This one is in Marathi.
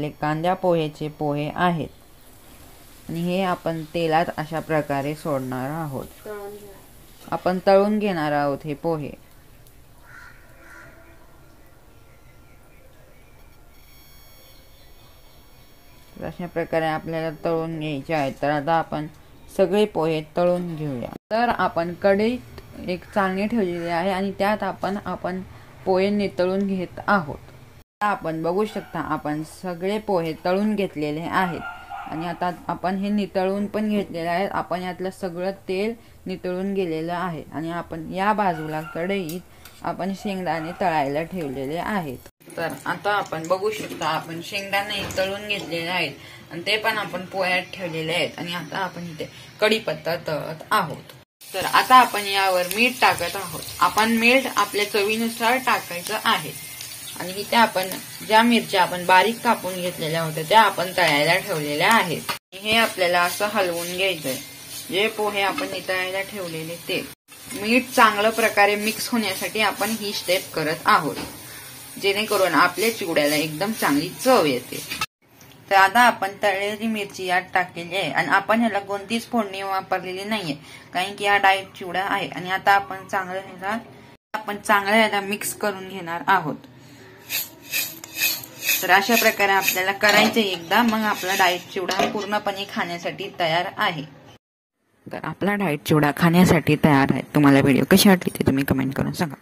आपले कांदा पोहेचे पोहे आहेत आणि हे आपण तेलात अशा प्रकारे सोडणार आहोत। आपण तळून घेणार आहोत हे पोहे। अशा प्रकारे आपल्याला तळून घ्यायचे आहेत। तर आता आपण सगळे पोहे तळून घेऊया। तर आपण कढईत एक चाळणी ठेवलेली आहे आणि त्यात आपण पोहे नितळून घेत आहोत। आपण बघू शकता आपण सगळे पोहे तळून घेतलेले आहेत आणि आता आपण हे नितळून पण घेतलेले आहेत। आपण यातलं सगळं तेल नितळून गेलेलं आहे आणि आपण या बाजूला कढईत आपण शेंगदाणे तळायला ठेवलेले आहेत। तर आता आपण बघू शकता आपण शेंगदाणे तळून घेतलेले आहेत आणि ते पण आपण पोह्यात ठेवलेले आहेत आणि आता आपण इथे कढीपत्ता तळत आहोत। तर आता आपण यावर मीठ टाकत आहोत। आपण मीठ आपल्या चवीनुसार टाकायचं आहे आणि इथे आपण ज्या मिरच्या आपण बारीक कापून घेतलेल्या होत्या त्या आपण तळायला ठेवलेल्या आहेत। हे आपल्याला असं हलवून घ्यायचंय। जे पोहे आपण नितळायला ठेवलेले ते मीठ चांगल्या प्रकारे मिक्स होण्यासाठी आपण ही स्टेप करत आहोत, जेणेकरून आपल्या चिवड्याला एकदम चांगली चव येते। तर आता आपण तळलेली मिरची यात टाकलेली आहे आणि आपण ह्याला कोणतीच फोडणी वापरलेली नाहीये, कारण की हा डाएट चिवडा आहे। आणि आता आपण चांगलं ह्याला मिक्स करून घेणार आहोत। तर अशा प्रकारे आपल्याला करायचे एकदा, मग आपला डाएट चिवडा पूर्णपणे खाण्यासाठी तयार आहे। तर आपला डाएट चिवडा खाण्यासाठी तयार आहे। तुम्हाला व्हिडिओ कशी वाटली ते तुम्ही कमेंट करून सांगा।